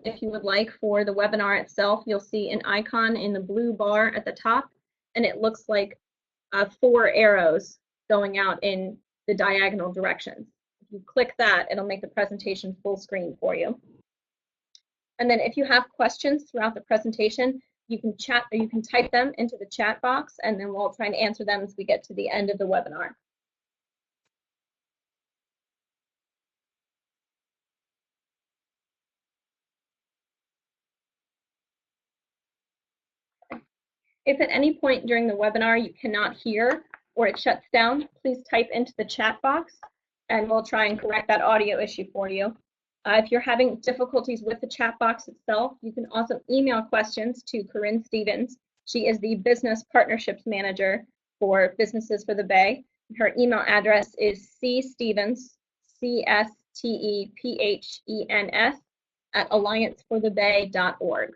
if you would like, for the webinar itself. You'll see an icon in the blue bar at the top, and it looks like 4 arrows going out in the diagonal directions. If you click that, it'll make the presentation full screen for you. And then if you have questions throughout the presentation, you can chat or you can type them into the chat box, and then we'll try and answer them as we get to the end of the webinar. If at any point during the webinar you cannot hear or it shuts down, please type into the chat box and we'll try and correct that audio issue for you. If you're having difficulties with the chat box itself, you can also email questions to Corinne Stevens. She is the Business Partnerships Manager for Businesses for the Bay. Her email address is cstevens, C-S-T-E-P-H-E-N-S, at allianceforthebay.org.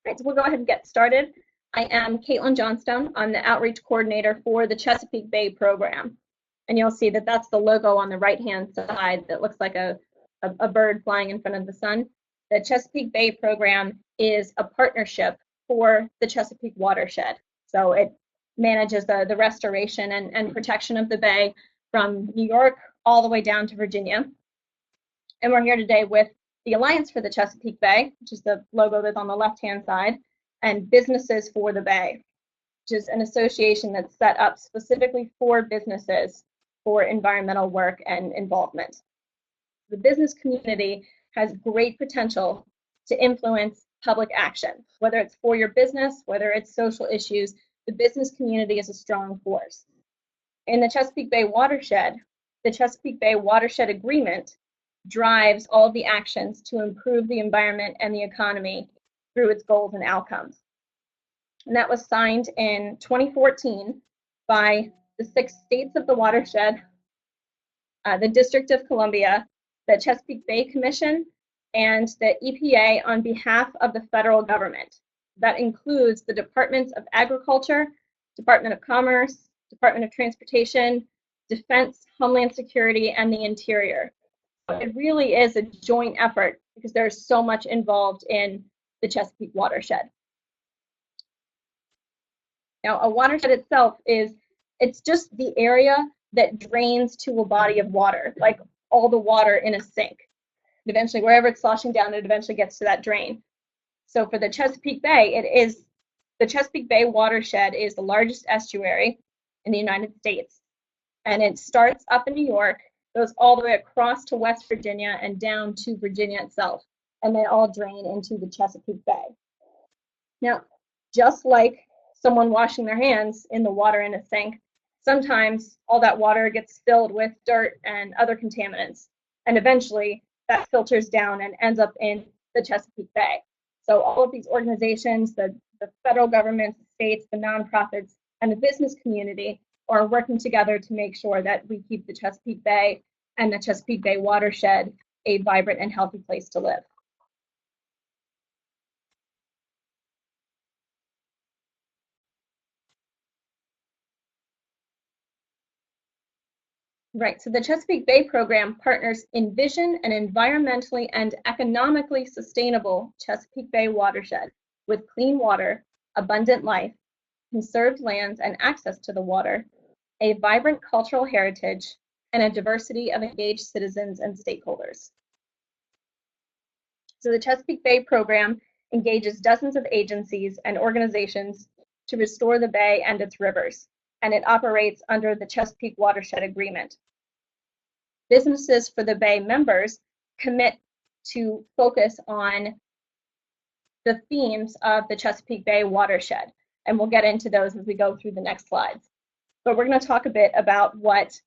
Right, so we'll go ahead and get started. I am Caitlin Johnstone. I'm the outreach coordinator for the Chesapeake Bay Program. And you'll see that that's the logo on the right-hand side that looks like a bird flying in front of the sun. The Chesapeake Bay Program is a partnership for the Chesapeake Watershed. So it manages the restoration and protection of the bay from New York all the way down to Virginia. And we're here today with the Alliance for the Chesapeake Bay, which is the logo that's on the left-hand side, and Businesses for the Bay, which is an association that's set up specifically for businesses for environmental work and involvement. The business community has great potential to influence public action, whether it's for your business, whether it's social issues. The business community is a strong force. In the Chesapeake Bay Watershed, the Chesapeake Bay Watershed Agreement drives all of the actions to improve the environment and the economy through its goals and outcomes. And that was signed in 2014 by the 6 states of the watershed, the District of Columbia, the Chesapeake Bay Commission, and the EPA on behalf of the federal government. That includes the Departments of Agriculture, Department of Commerce, Department of Transportation, Defense, Homeland Security, and the Interior. It really is a joint effort because there's so much involved in the Chesapeake watershed. Now, a watershed itself it's just the area that drains to a body of water, like all the water in a sink. And eventually, wherever it's sloshing down, it eventually gets to that drain. So for the Chesapeake Bay, the Chesapeake Bay watershed is the largest estuary in the United States. And it starts up in New York, goes all the way across to West Virginia and down to Virginia itself, and they all drain into the Chesapeake Bay. Now, just like someone washing their hands in the water in a sink, sometimes all that water gets filled with dirt and other contaminants, and eventually that filters down and ends up in the Chesapeake Bay. So all of these organizations, the federal government, the states, the nonprofits, and the business community are working together to make sure that we keep the Chesapeake Bay and the Chesapeake Bay watershed a vibrant and healthy place to live. Right, so the Chesapeake Bay Program partners envision an environmentally and economically sustainable Chesapeake Bay watershed with clean water, abundant life, conserved lands and access to the water, a vibrant cultural heritage, and a diversity of engaged citizens and stakeholders. So the Chesapeake Bay Program engages dozens of agencies and organizations to restore the bay and its rivers, and it operates under the Chesapeake Watershed Agreement. Businesses for the Bay members commit to focus on the themes of the Chesapeake Bay Watershed, and we'll get into those as we go through the next slides. But we're going to talk a bit about what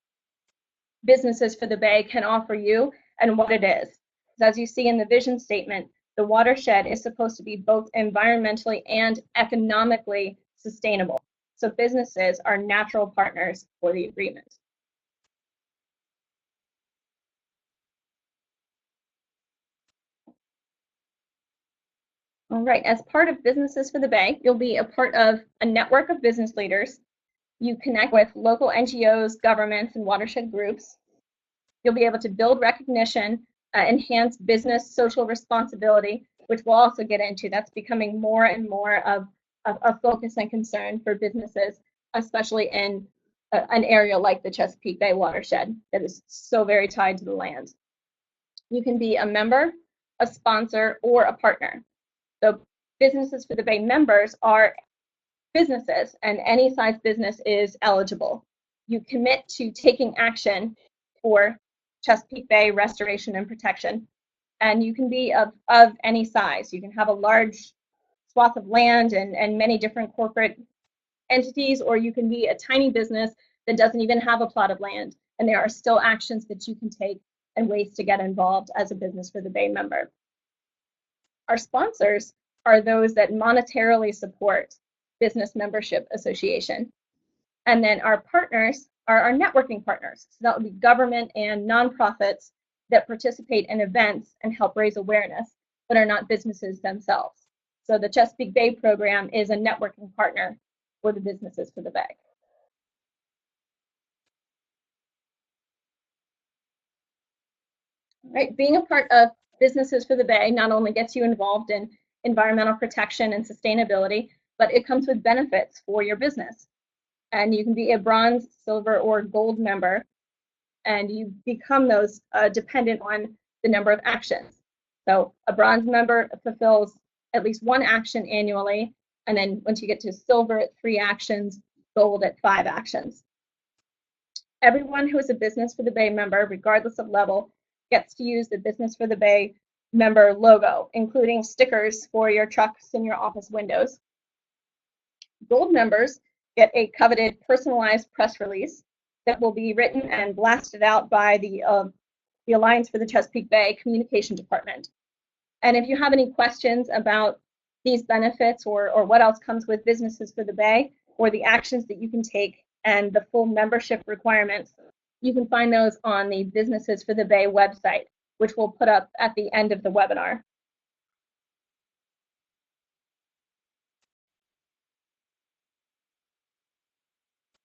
Businesses for the Bay can offer you and what it is. As you see in the vision statement, the watershed is supposed to be both environmentally and economically sustainable. So businesses are natural partners for the agreement. All right, as part of Businesses for the Bay, you'll be a part of a network of business leaders You connect with local NGOs, governments, and watershed groups. You'll be able to build recognition, enhance business social responsibility, which we'll also get into. That's becoming more and more of a focus and concern for businesses, especially in an area like the Chesapeake Bay Watershed that is so very tied to the land. You can be a member, a sponsor, or a partner. So Businesses for the Bay members are businesses, and any size business is eligible. You commit to taking action for Chesapeake Bay restoration and protection, and you can be of any size. You can have a large swath of land and many different corporate entities, or you can be a tiny business that doesn't even have a plot of land, and there are still actions that you can take and ways to get involved as a Business for the Bay member. Our sponsors are those that monetarily support Business Membership Association. And then our partners are our networking partners. So that would be government and nonprofits that participate in events and help raise awareness, but are not businesses themselves. So the Chesapeake Bay Program is a networking partner for the Businesses for the Bay. Right, being a part of Businesses for the Bay not only gets you involved in environmental protection and sustainability, but it comes with benefits for your business. And you can be a bronze, silver, or gold member, and you become those dependent on the number of actions. So a bronze member fulfills at least one action annually, and then once you get to silver at 3 actions, gold at 5 actions. Everyone who is a Business for the Bay member, regardless of level, gets to use the Business for the Bay member logo, including stickers for your trucks and your office windows. Gold members get a coveted personalized press release that will be written and blasted out by the Alliance for the Chesapeake Bay Communication Department. And if you have any questions about these benefits or what else comes with Businesses for the Bay, or the actions that you can take and the full membership requirements, you can find those on the Businesses for the Bay website, which we'll put up at the end of the webinar.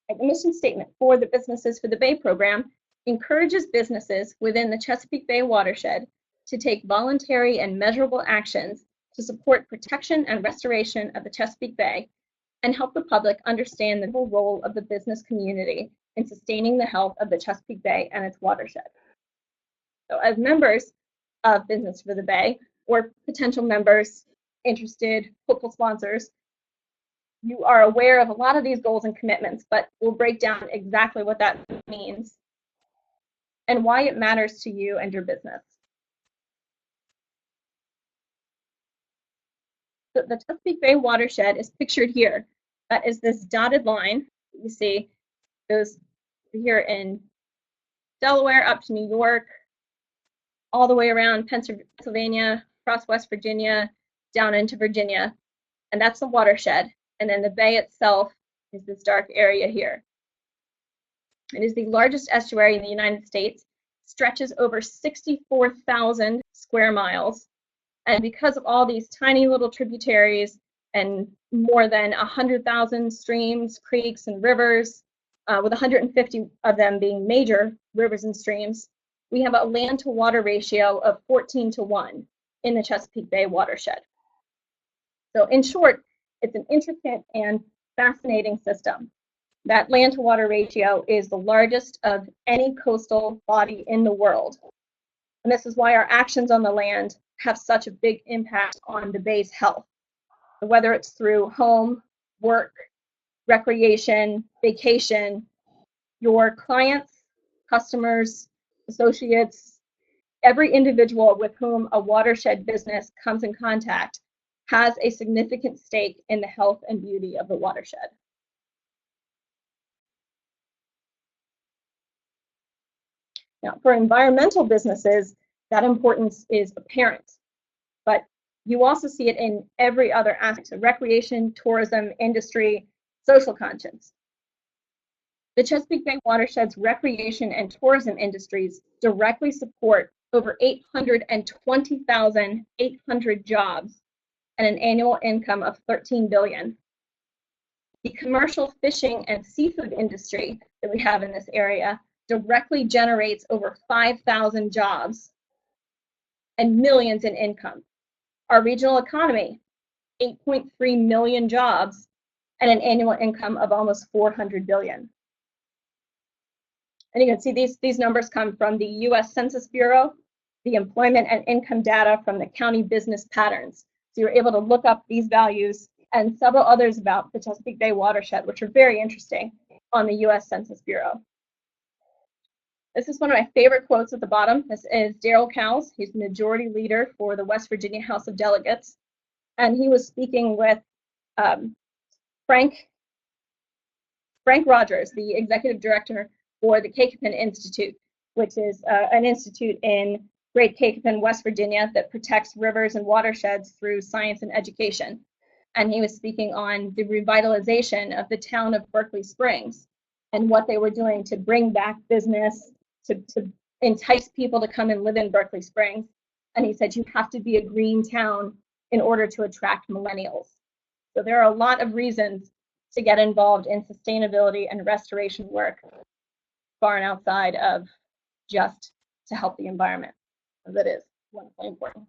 The mission statement for the Businesses for the Bay program encourages businesses within the Chesapeake Bay watershed to take voluntary and measurable actions to support protection and restoration of the Chesapeake Bay and help the public understand the role of the business community in sustaining the health of the Chesapeake Bay and its watershed. So as members of Business for the Bay, or potential members, interested, hopeful sponsors, you are aware of a lot of these goals and commitments, but we'll break down exactly what that means and why it matters to you and your business. So the Chesapeake Bay watershed is pictured here. That is this dotted line that you see goes here in Delaware up to New York, all the way around Pennsylvania, across West Virginia, down into Virginia, and that's the watershed. And then the bay itself is this dark area here. It is the largest estuary in the United States, stretches over 64,000 square miles. And because of all these tiny little tributaries and more than 100,000 streams, creeks, and rivers, with 150 of them being major rivers and streams, we have a land-to-water ratio of 14:1 in the Chesapeake Bay watershed. So in short, it's an intricate and fascinating system. That land-to-water ratio is the largest of any coastal body in the world. And this is why our actions on the land have such a big impact on the bay's health. Whether it's through home, work, recreation, vacation, your clients, customers, associates, every individual with whom a watershed business comes in contact has a significant stake in the health and beauty of the watershed. Now, for environmental businesses, that importance is apparent, but you also see it in every other aspect of recreation, tourism, industry, social conscience. The Chesapeake Bay watershed's recreation and tourism industries directly support over 820,800 jobs and an annual income of $13 billion. The commercial fishing and seafood industry that we have in this area directly generates over 5,000 jobs and millions in income. Our regional economy, 8.3 million jobs and an annual income of almost 400 billion. And you can see these numbers come from the US Census Bureau, the employment and income data from the county business patterns. So you're able to look up these values and several others about the Chesapeake Bay watershed, which are very interesting, on the US Census Bureau. This is one of my favorite quotes at the bottom. This is Darrell Cowles. He's the majority leader for the West Virginia House of Delegates. And he was speaking with Frank Rogers, the executive director for the Cacapon Institute, which is an institute in Great Cacapon, West Virginia, that protects rivers and watersheds through science and education. And he was speaking on the revitalization of the town of Berkeley Springs and what they were doing to bring back business, to entice people to come and live in Berkeley Springs. And he said, you have to be a green town in order to attract millennials. So there are a lot of reasons to get involved in sustainability and restoration work far and outside of just to help the environment, as it is wonderfully important.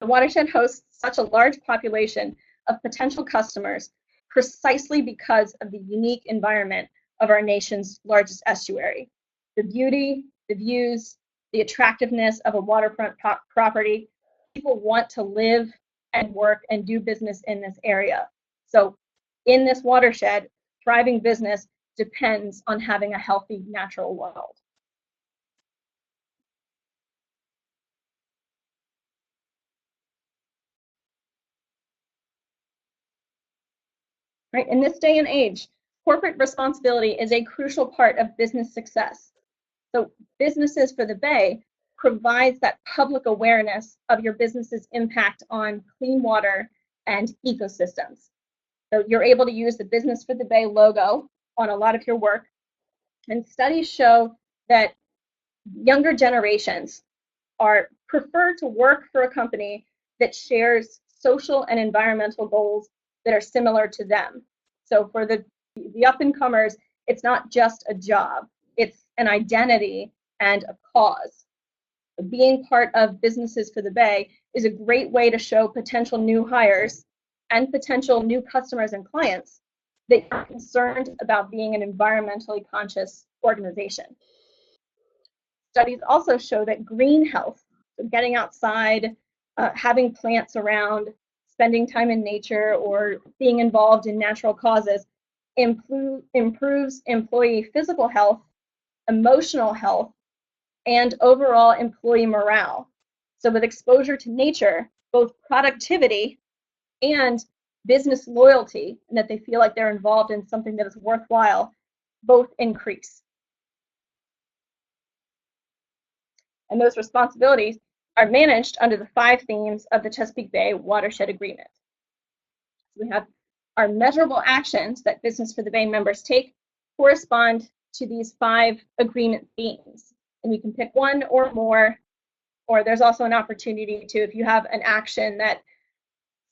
The watershed hosts such a large population of potential customers precisely because of the unique environment of our nation's largest estuary. The beauty, the views, the attractiveness of a waterfront property. People want to live and work and do business in this area. So in this watershed, thriving business depends on having a healthy natural world. Right? In this day and age, corporate responsibility is a crucial part of business success. So Businesses for the Bay provides that public awareness of your business's impact on clean water and ecosystems. So you're able to use the Business for the Bay logo on a lot of your work. And studies show that younger generations prefer to work for a company that shares social and environmental goals that are similar to them. So for the up-and-comers, it's not just a job, it's an identity and a cause. Being part of Businesses for the Bay is a great way to show potential new hires and potential new customers and clients that you're concerned about being an environmentally conscious organization. Studies also show that green health, so getting outside, having plants around, spending time in nature, or being involved in natural causes improves employee physical health, emotional health, and overall employee morale. So with exposure to nature, both productivity and business loyalty, and that they feel like they're involved in something that is worthwhile, both increase. And those responsibilities are managed under the 5 themes of the Chesapeake Bay Watershed Agreement. So we have our measurable actions that Business for the Bay members take correspond to these 5 agreement themes. And you can pick one or more, or there's also an opportunity to, if you have an action that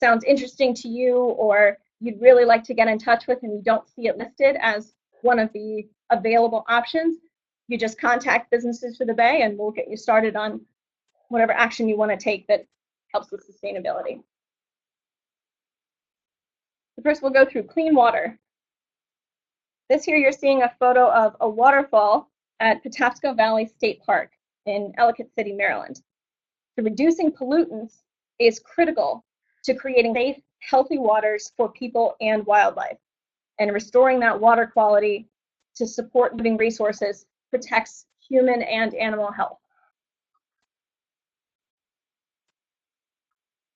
sounds interesting to you or you'd really like to get in touch with and you don't see it listed as one of the available options, you just contact Businesses for the Bay and we'll get you started on whatever action you want to take that helps with sustainability. So first we'll go through clean water. This here you're seeing a photo of a waterfall at Patapsco Valley State Park in Ellicott City, Maryland. So reducing pollutants is critical to creating safe, healthy waters for people and wildlife. And restoring that water quality to support living resources protects human and animal health.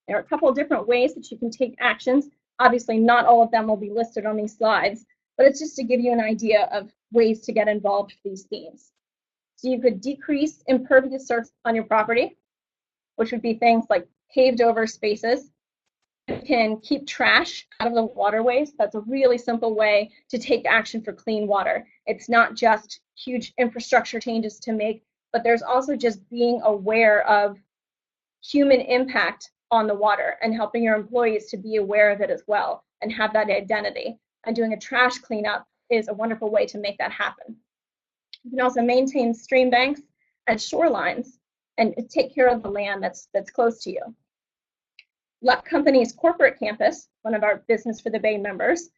There are a couple of different ways that you can take actions. Obviously, not all of them will be listed on these slides, but it's just to give you an idea of ways to get involved with these themes. So you could decrease impervious surface on your property, which would be things like paved over spaces. You can keep trash out of the waterways. That's a really simple way to take action for clean water. It's not just huge infrastructure changes to make, but there's also just being aware of human impact on the water and helping your employees to be aware of it as well and have that identity. And doing a trash cleanup is a wonderful way to make that happen. You can also maintain stream banks and shorelines and take care of the land that's close to you. Luck Company's corporate campus, one of our Business for the Bay members,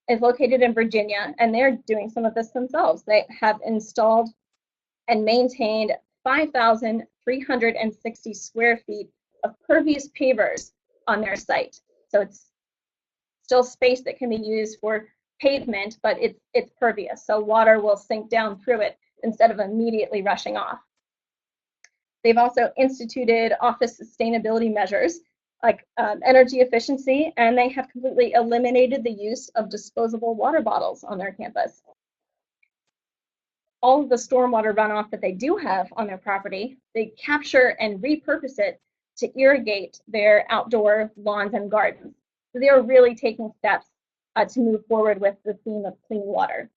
is located in Virginia, and they're doing some of this themselves. They have installed and maintained 5,360 square feet of pervious pavers on their site. So it's still space that can be used for pavement, but it's pervious, so water will sink down through it instead of immediately rushing off. They've also instituted office sustainability measures like energy efficiency, and they have completely eliminated the use of disposable water bottles on their campus. All of the stormwater runoff that they do have on their property, they capture and repurpose it to irrigate their outdoor lawns and gardens. So they are really taking steps to move forward with the theme of clean water.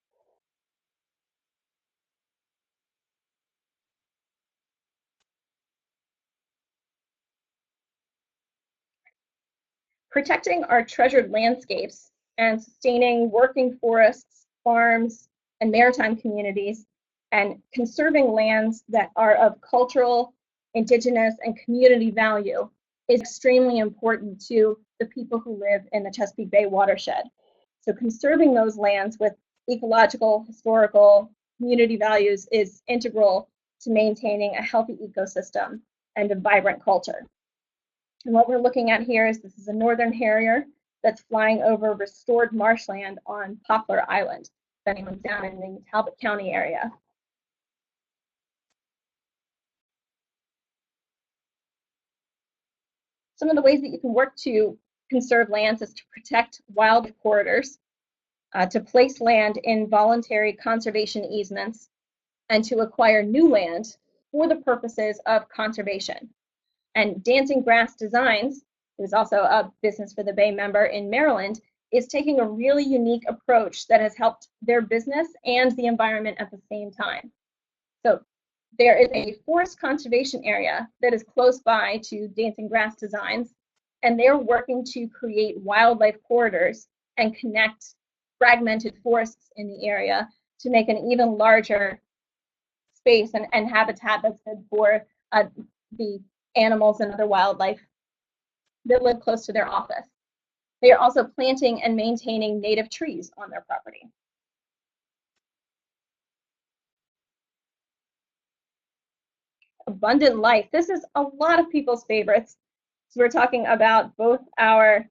Protecting our treasured landscapes and sustaining working forests, farms, and maritime communities, and conserving lands that are of cultural, indigenous, and community value is extremely important to the people who live in the Chesapeake Bay watershed. So conserving those lands with ecological, historical, community values is integral to maintaining a healthy ecosystem and a vibrant culture. And what we're looking at here is this is a northern harrier that's flying over restored marshland on Poplar Island, if anyone's down in the Talbot County area. Some of the ways that you can work to conserve lands is to protect wild corridors, to place land in voluntary conservation easements, and to acquire new land for the purposes of conservation. And Dancing Grass Designs, who's also a Business for the Bay member in Maryland, is taking a really unique approach that has helped their business and the environment at the same time. So there is a forest conservation area that is close by to Dancing Grass Designs, and they're working to create wildlife corridors and connect fragmented forests in the area to make an even larger space and habitat that's good for the animals and other wildlife that live close to their office. They are also planting and maintaining native trees on their property. Abundant life. This is a lot of people's favorites. So we're talking about both our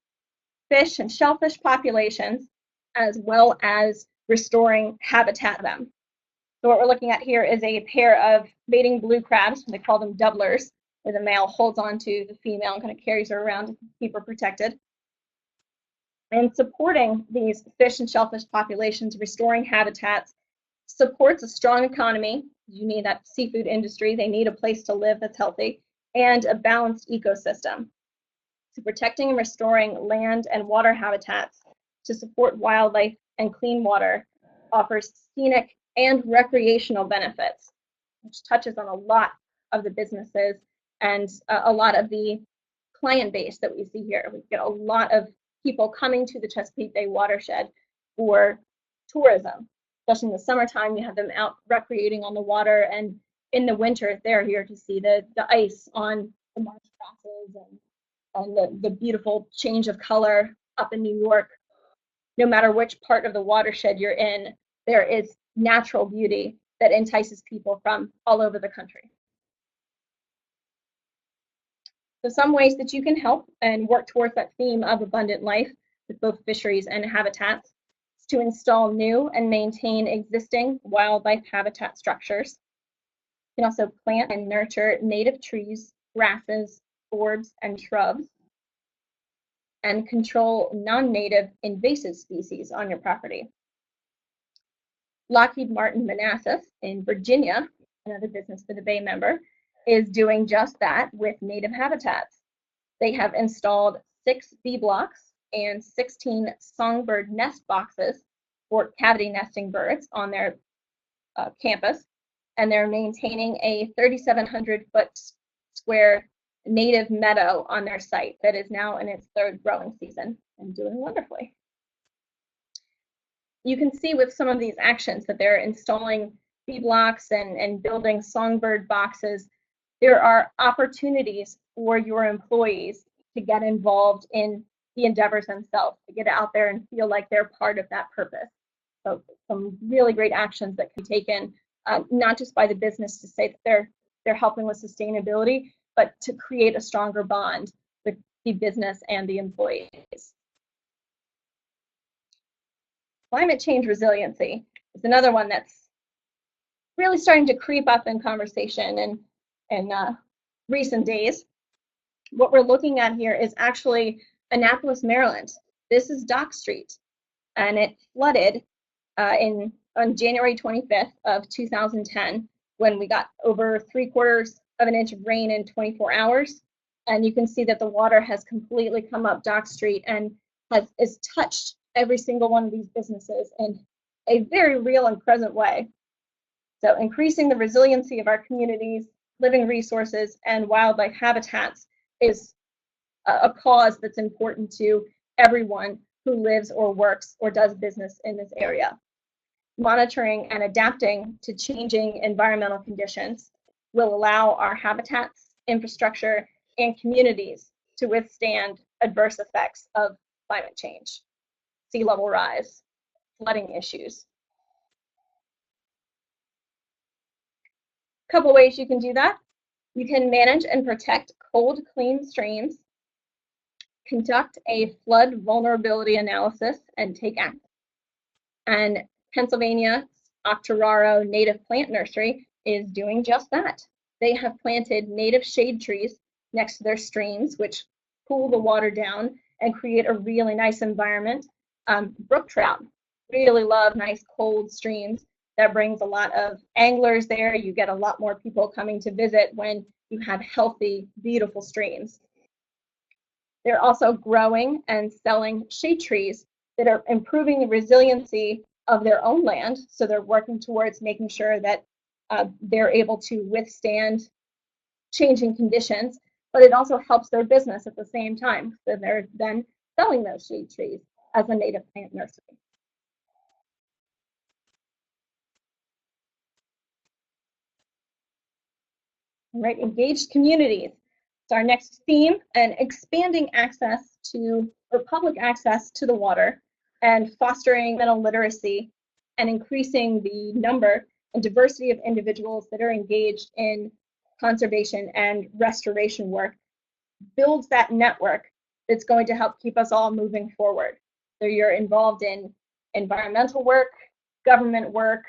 fish and shellfish populations, as well as restoring habitat to them. So what we're looking at here is a pair of mating blue crabs. They call them doublers, where the male holds on to the female and kind of carries her around to keep her protected. And supporting these fish and shellfish populations, restoring habitats, supports a strong economy. You need that seafood industry. They need a place to live that's healthy, and a balanced ecosystem. So protecting and restoring land and water habitats to support wildlife and clean water offers scenic and recreational benefits, which touches on a lot of the businesses and a lot of the client base that we see here. We get a lot of people coming to the Chesapeake Bay watershed for tourism, especially in the summertime. You have them out recreating on the water, and in the winter they're here to see the ice on the marsh grasses and the beautiful change of color up in New York. No matter which part of the watershed you're in, there is natural beauty that entices people from all over the country. So some ways that you can help and work towards that theme of abundant life with both fisheries and habitats is to install new and maintain existing wildlife habitat structures. You can also plant and nurture native trees, grasses, forbs, and shrubs, and control non-native invasive species on your property. Lockheed Martin Manassas in Virginia, another Business for the Bay member, is doing just that with native habitats. They have installed 6 bee blocks and 16 songbird nest boxes for cavity nesting birds on their campus, and they're maintaining a 3,700 foot square native meadow on their site that is now in its 3rd growing season and doing wonderfully. you can see with some of these actions that they're installing bee blocks and building songbird boxes. There are opportunities for your employees to get involved in the endeavors themselves, to get out there and feel like they're part of that purpose. So some really great actions that can be taken, not just by the business to say that they're helping with sustainability, but to create a stronger bond with the business and the employees. Climate change resiliency is another one that's really starting to creep up in conversation in recent days. What we're looking at here is actually Annapolis, Maryland. This is Dock Street, and it flooded on January 25th of 2010 when we got over 3/4 of an inch of rain in 24 hours. And you can see that the water has completely come up Dock Street and has touched every single one of these businesses in a very real and present way. So increasing the resiliency of our communities, living resources, and wildlife habitats is a cause that's important to everyone who lives or works or does business in this area. Monitoring and adapting to changing environmental conditions will allow our habitats, infrastructure, and communities to withstand adverse effects of climate change, sea level rise, flooding issues. A couple ways you can do that. You can manage and protect cold, clean streams, conduct a flood vulnerability analysis, and take action. And Pennsylvania's Octoraro Native Plant Nursery is doing just that. They have planted native shade trees next to their streams, which cool the water down and create a really nice environment. Brook trout really love nice cold streams. That brings a lot of anglers there. You get a lot more people coming to visit when you have healthy, beautiful streams. They're also growing and selling shade trees that are improving the resiliency of their own land. So they're working towards making sure that they're able to withstand changing conditions, but it also helps their business at the same time. So they're then selling those shade trees as a native plant nursery. All right, engaged communities. It's our next theme, and expanding access to, or public access to the water, and fostering mental literacy and increasing the number and diversity of individuals that are engaged in conservation and restoration work builds that network that's going to help keep us all moving forward. So you're involved in environmental work, government work,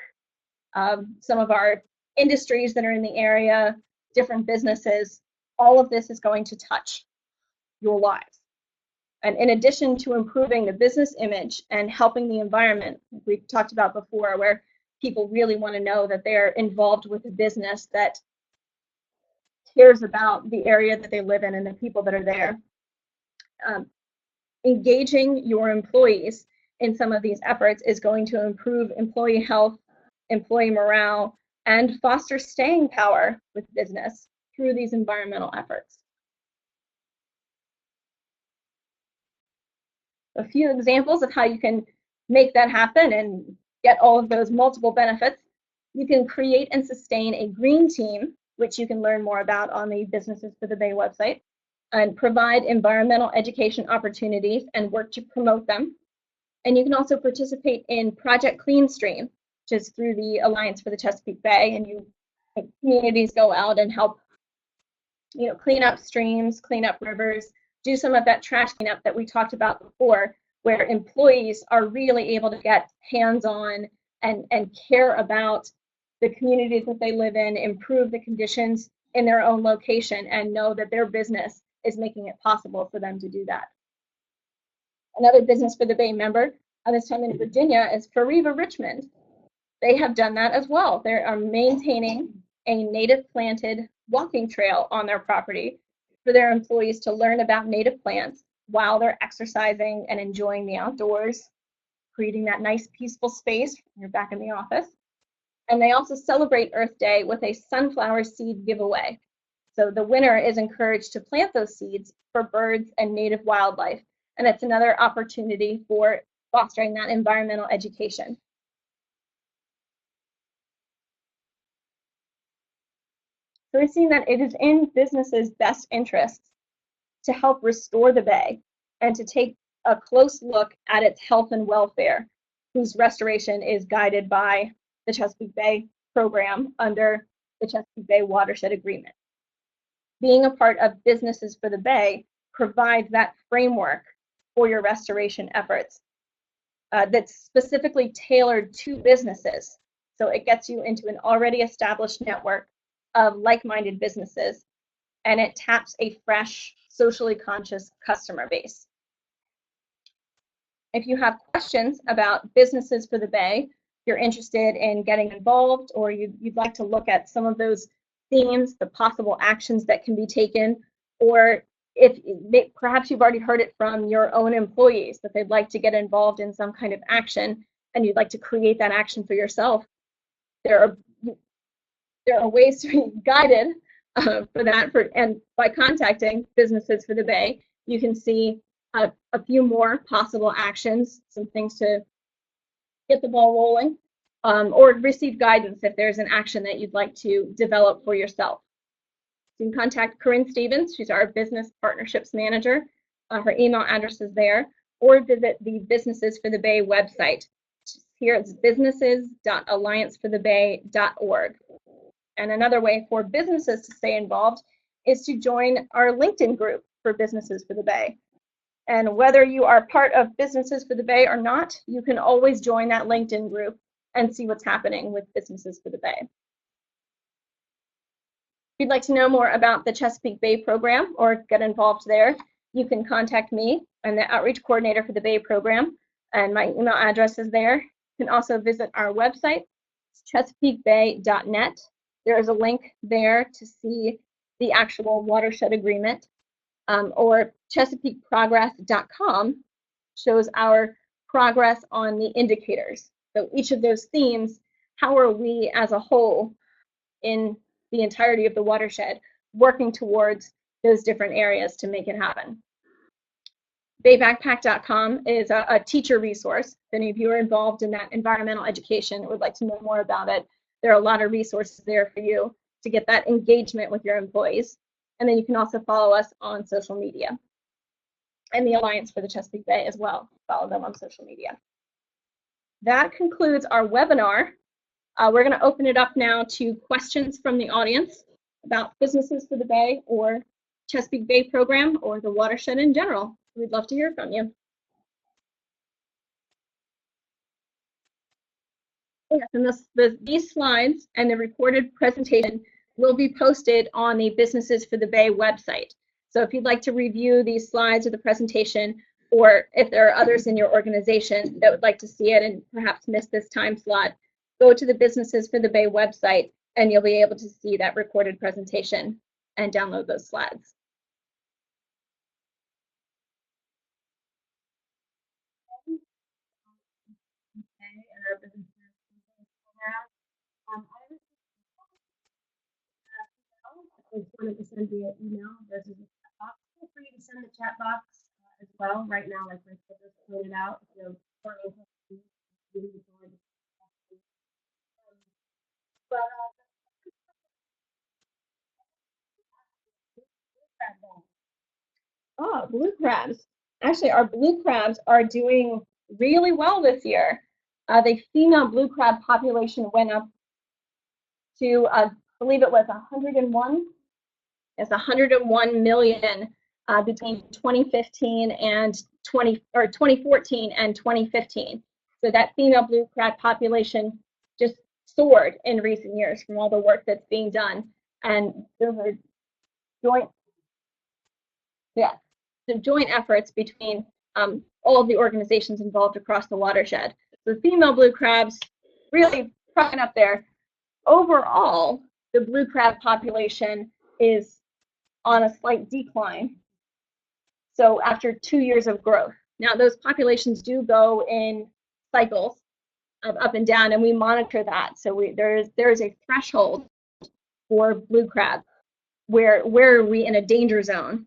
some of our industries that are in the area, different businesses. All of this is going to touch your lives. And in addition to improving the business image and helping the environment, we've talked about before, where people really want to know that they're involved with a business that cares about the area that they live in and the people that are there. Engaging your employees in some of these efforts is going to improve employee health, employee morale, and foster staying power with business through these environmental efforts. A few examples of how you can make that happen and get all of those multiple benefits. You can create and sustain a green team, which you can learn more about on the Businesses for the Bay website, and provide environmental education opportunities and work to promote them. And you can also participate in Project Clean Stream, which is through the Alliance for the Chesapeake Bay, and communities go out and help, clean up streams, clean up rivers, do some of that trash cleanup that we talked about before, where employees are really able to get hands-on and care about the communities that they live in, improve the conditions in their own location, and know that their business is making it possible for them to do that. Another Business for the Bay member, this time in Virginia, is Fariva Richmond. They have done that as well. They are maintaining a native planted walking trail on their property for their employees to learn about native plants while they're exercising and enjoying the outdoors, creating that nice peaceful space when you're back in the office. And they also celebrate Earth Day with a sunflower seed giveaway. So the winner is encouraged to plant those seeds for birds and native wildlife. And it's another opportunity for fostering that environmental education. So we've seen that it is in businesses' best interests to help restore the bay and to take a close look at its health and welfare, whose restoration is guided by the Chesapeake Bay Program under the Chesapeake Bay Watershed Agreement. Being a part of Businesses for the Bay provides that framework for your restoration efforts that's specifically tailored to businesses. So it gets you into an already established network of like-minded businesses, and it taps a fresh, socially conscious customer base. If you have questions about Businesses for the Bay, you're interested in getting involved, or you'd like to look at some of those themes, the possible actions that can be taken, or if perhaps you've already heard it from your own employees that they'd like to get involved in some kind of action and you'd like to create that action for yourself, there are ways to be guided for that. And by contacting Businesses for the Bay, you can see a few more possible actions, some things to get the ball rolling, or receive guidance if there's an action that you'd like to develop for yourself. You can contact Corinne Stevens, she's our Business Partnerships Manager. Her email address is there, or visit the Businesses for the Bay website. Here it's businesses.allianceforthebay.org. And another way for businesses to stay involved is to join our LinkedIn group for Businesses for the Bay. And whether you are part of Businesses for the Bay or not, you can always join that LinkedIn group and see what's happening with Businesses for the Bay. If you'd like to know more about the Chesapeake Bay Program or get involved there, you can contact me. I'm the Outreach Coordinator for the Bay Program, and my email address is there. You can also visit our website, it's chesapeakebay.net. There is a link there to see the actual watershed agreement, or chesapeakeprogress.com shows our progress on the indicators. So each of those themes, how are we as a whole in the entirety of the watershed working towards those different areas to make it happen. Baybackpack.com is a teacher resource. If any of you are involved in that environmental education and would like to know more about it, there are a lot of resources there for you to get that engagement with your employees. And then you can also follow us on social media and the Alliance for the Chesapeake Bay as well. Follow them on social media. That concludes our webinar. We're going to open it up now to questions from the audience about Businesses for the Bay or Chesapeake Bay Program or the watershed in general. We'd love to hear from you. Yes, and these slides and the recorded presentation will be posted on the Businesses for the Bay website. So if you'd like to review these slides or the presentation, or if there are others in your organization that would like to see it and perhaps miss this time slot, go to the Businesses for the Bay website and you'll be able to see that recorded presentation and download those slides. I just wanted to send via email. There's a chat box. Feel free to send the chat box as well. Right now, like my just pointed out, if you're oh, blue crabs. Actually, our blue crabs are doing really well this year. The female blue crab population went up to, I believe it was 101. It's 101 million between 2015 and 2014 and 2015. So that female blue crab population just soared in recent years from all the work that's being done. And those are joint, yeah, the joint efforts between all of the organizations involved across the watershed. So the female blue crabs really rocking up there. Overall, the blue crab population is on a slight decline. So after 2 years of growth. Now those populations do go in cycles of up and down, and we monitor that. So there is a threshold for blue crab where are we in a danger zone,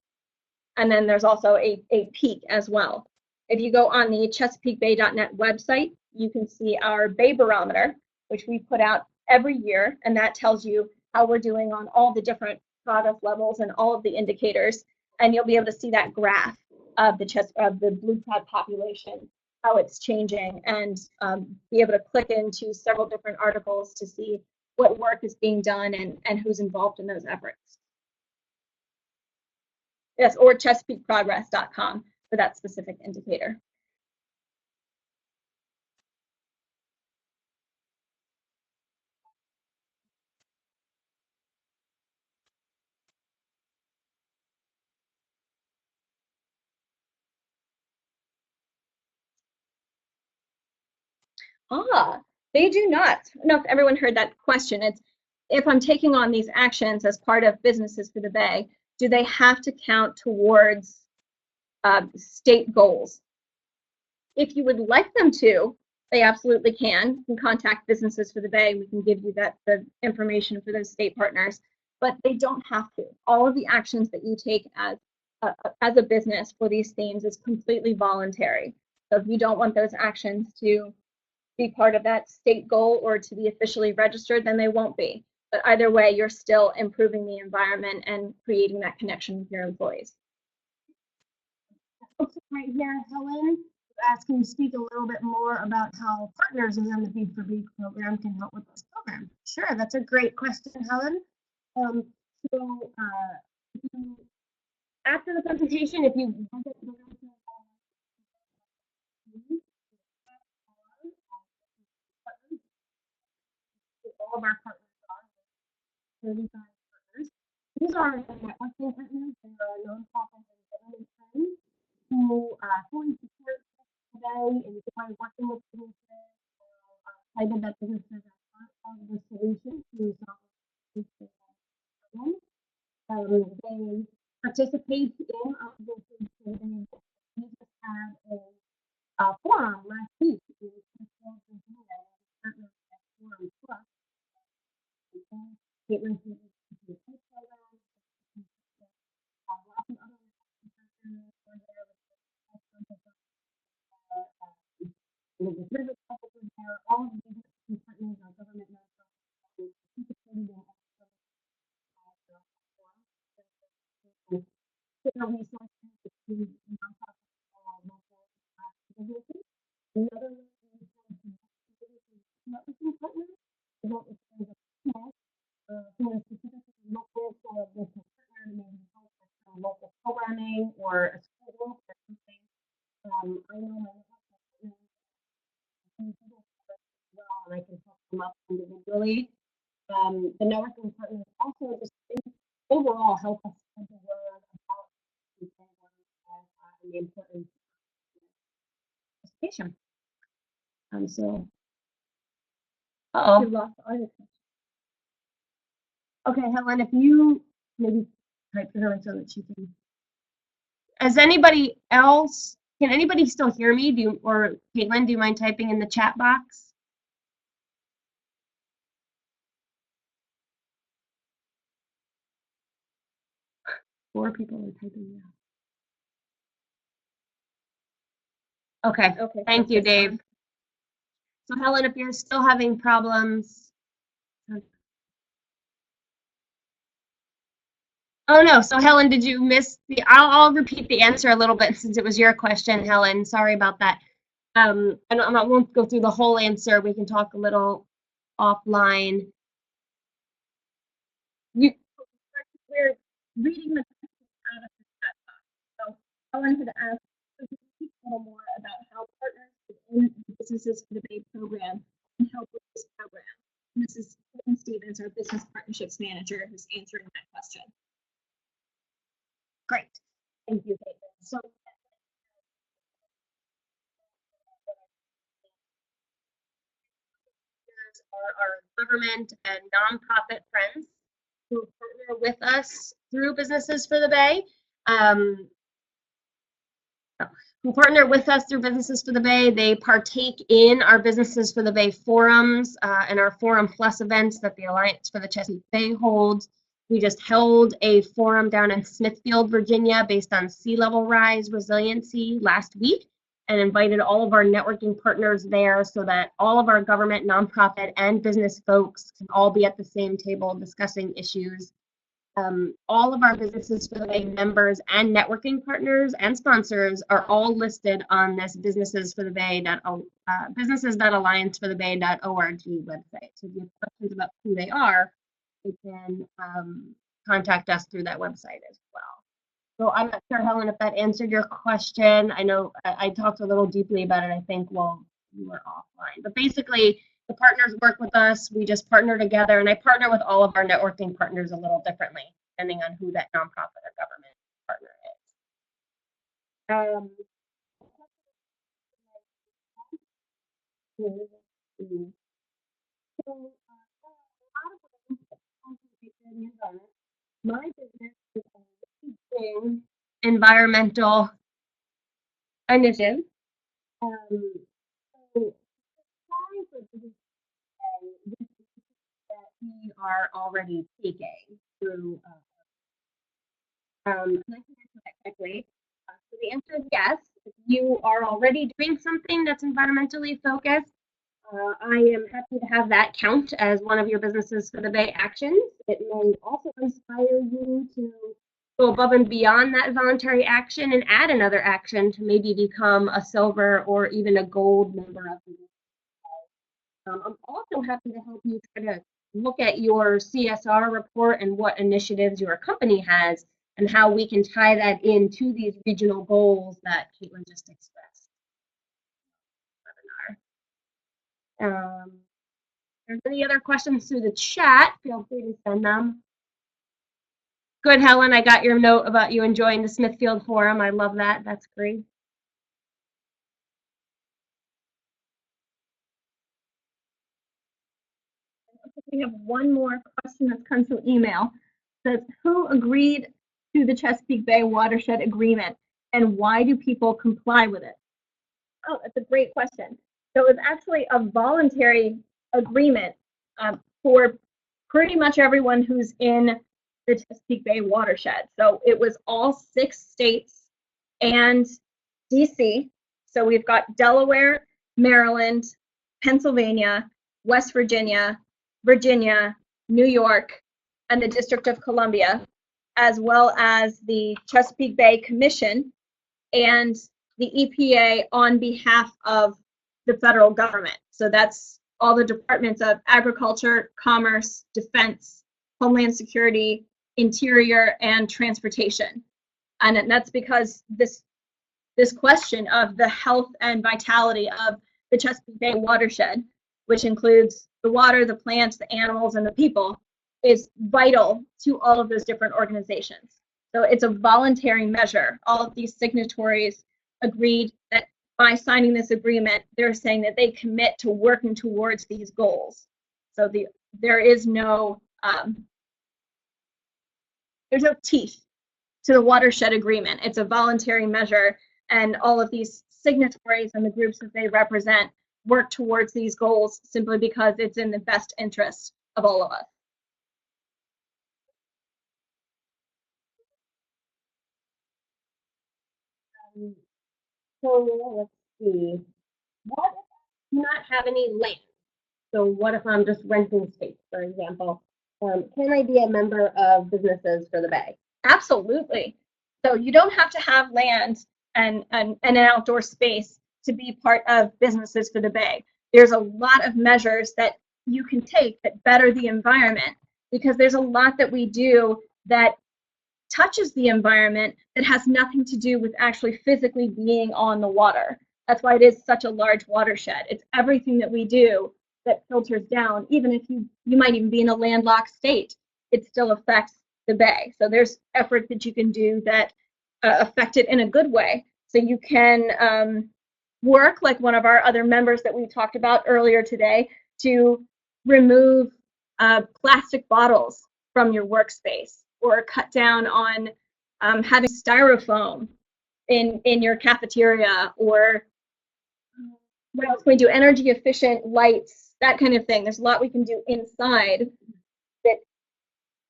and then there's also a peak as well. If you go on the ChesapeakeBay.net website, you can see our Bay Barometer, which we put out every year, and that tells you how we're doing on all the different progress levels and all of the indicators, and you'll be able to see that graph of the blue crab population, how it's changing, and be able to click into several different articles to see what work is being done and who's involved in those efforts. Yes, or ChesapeakeProgress.com for that specific indicator. They do not. I don't know if everyone heard that question. It's if I'm taking on these actions as part of Businesses for the Bay, do they have to count towards state goals? If you would like them to, they absolutely can. You can contact Businesses for the Bay. We can give you the information for those state partners, but they don't have to. All of the actions that you take as a business for these themes is completely voluntary. So if you don't want those actions to be part of that state goal or to be officially registered, then they won't be. But either way, you're still improving the environment and creating that connection with your employees. Right here, Helen, asking you to speak a little bit more about how partners in the B4B program can help with this program. Sure, that's a great question, Helen. After the presentation, if you all of our partners are 35 partners. These are networking partners. They are nonprofit and government friends who fully support today and enjoy working with businesses. Excited that businesses are part of the solution to solve this problem. They participate in our business survey. We just had a forum last week in Chesapeake Bay, partner with Forum Plus. Caitlin program, lots of other partners were there with the service officers there, all of these partners are government nonprofits participating in resources to nonprofits and local businesses. Another networking partner is what is called a PMS, who is specifically local for business partner, maybe help with some local programming or a school group or something. I know my partners well, and I can help them up individually. The networking partners also just overall help us spread the word about the program and the importance of education. So, okay, Helen, if you maybe type to her so that she can. Has anybody else? Can anybody still hear me? Or Caitlin, do you mind typing in the chat box? Four people are typing now. Okay. Thank you, Dave. So Helen, if you're still having problems. Oh no, so Helen, did you miss the, I'll repeat the answer a little bit since it was your question, Helen. Sorry about that. I won't go through the whole answer. We can talk a little offline. We're reading the question out of the chat box. So Helen had asked to speak a little more about how partners within the Businesses for the Bay program can help with this program. And this is Caitlin Stevens, our Business Partnerships Manager, who's answering that question. Great. Thank you, Caitlin. So are our government and nonprofit friends who partner with us through Businesses for the Bay. Who partner with us through Businesses for the Bay. They partake in our Businesses for the Bay forums and our Forum Plus events that the Alliance for the Chesapeake Bay holds. We just held a forum down in Smithfield, Virginia, based on sea level rise resiliency last week. and invited all of our networking partners there so that all of our government, nonprofit, and business folks can all be at the same table discussing issues. All of our Businesses for the Bay members and networking partners and sponsors are all listed on this businesses.allianceforthebay.org website. So if you have questions about who they are, you can contact us through that website as well. So I'm not sure, Helen, if that answered your question. I know I talked a little deeply about it, I think, while you were offline. But basically, the partners work with us. We just partner together, and I partner with all of our networking partners a little differently, depending on who that nonprofit or government partner is. My business is a environmental initiative. So that we are already taking through. I can answer that quickly. So the answer is yes. If you are already doing something that's environmentally focused, I am happy to have that count as one of your Businesses for the Bay actions. It may also inspire you to go above and beyond that voluntary action and add another action to maybe become a silver or even a gold member of the Business. I'm also happy to help you try to look at your CSR report and what initiatives your company has and how we can tie that into these regional goals that Caitlin just expressed. If there's any other questions through the chat, feel free to send them. Good, Helen, I got your note about you enjoying the Smithfield Forum. I love that. That's great. We have one more question that's come through email. It says, who agreed to the Chesapeake Bay Watershed Agreement and why do people comply with it? Oh, that's a great question. So it was actually a voluntary agreement for pretty much everyone who's in the Chesapeake Bay Watershed. So it was all 6 states and DC. So we've got Delaware, Maryland, Pennsylvania, West Virginia, Virginia, New York, and the District of Columbia, as well as the Chesapeake Bay Commission and the EPA on behalf of the federal government. So that's all the departments of Agriculture, Commerce, Defense, Homeland Security, Interior, and Transportation. And that's because this question of the health and vitality of the Chesapeake Bay watershed, which includes the water, the plants, the animals, and the people, is vital to all of those different organizations. So it's a voluntary measure. All of these signatories agreed that by signing this agreement, they're saying that they commit to working towards these goals. So there is no there's no teeth to the watershed agreement. It's a voluntary measure, and all of these signatories and the groups that they represent work towards these goals simply because it's in the best interest of all of us. So let's see. What if I do not have any land? So what if I'm just renting space, for example? Can I be a member of Businesses for the Bay? Absolutely. So you don't have to have land and an outdoor space to be part of Businesses for the Bay. There's a lot of measures that you can take that better the environment, because there's a lot that we do that touches the environment that has nothing to do with actually physically being on the water. That's why it is such a large watershed. It's everything that we do that filters down. Even if you might even be in a landlocked state, it still affects the bay. So there's efforts that you can do that affect it in a good way. So you can work like one of our other members that we talked about earlier today to remove plastic bottles from your workspace, or cut down on having styrofoam in your cafeteria, or what else can we do? Energy efficient lights, that kind of thing. There's a lot we can do inside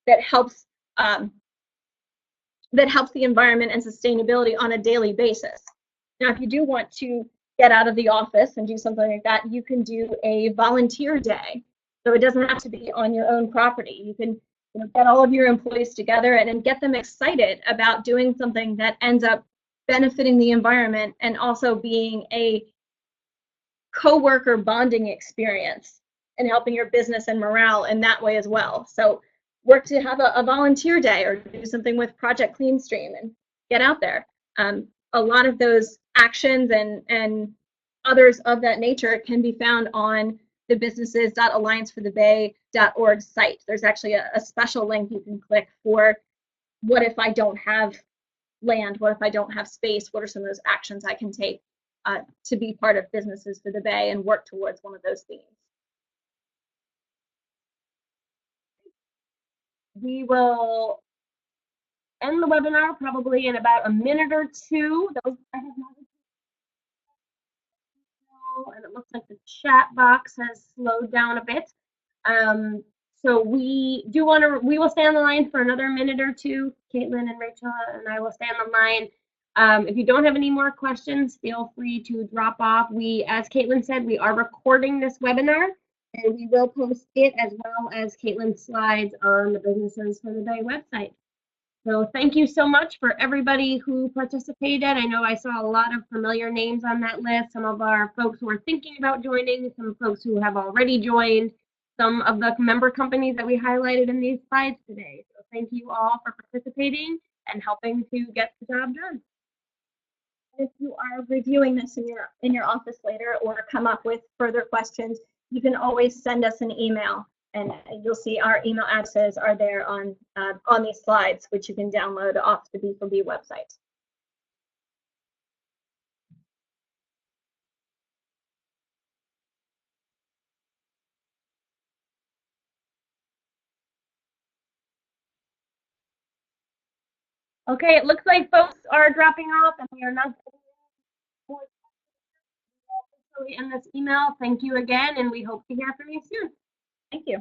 that helps the environment and sustainability on a daily basis. Now, if you do want to get out of the office and do something like that, you can do a volunteer day. So it doesn't have to be on your own property. You can get all of your employees together and get them excited about doing something that ends up benefiting the environment and also being a co-worker bonding experience and helping your business and morale in that way as well. So work to have a volunteer day or do something with Project Clean Stream and get out there. A lot of those actions and others of that nature can be found on the businesses.allianceforthebay.org site. There's actually a special link you can click for what if I don't have land? What if I don't have space? What are some of those actions I can take to be part of Businesses for the Bay and work towards one of those themes? We will end the webinar probably in about a minute or two. Those I have not, and it looks like the chat box has slowed down a bit. So we will stay on the line for another minute or two. Caitlin and Rachel and I will stay on the line. If you don't have any more questions, feel free to drop off. As Caitlin said, we are recording this webinar and we will post it as well as Caitlin's slides on the Businesses for the Bay website. So thank you so much for everybody who participated. I know I saw a lot of familiar names on that list. Some of our folks who are thinking about joining, some folks who have already joined, some of the member companies that we highlighted in these slides today. So thank you all for participating and helping to get the job done. If you are reviewing this in your office later or come up with further questions, you can always send us an email. And you'll see our email addresses are there on these slides, which you can download off the B4B website. Okay, it looks like folks are dropping off and we are not in this email. Thank you again, and we hope to hear from you soon. Thank you.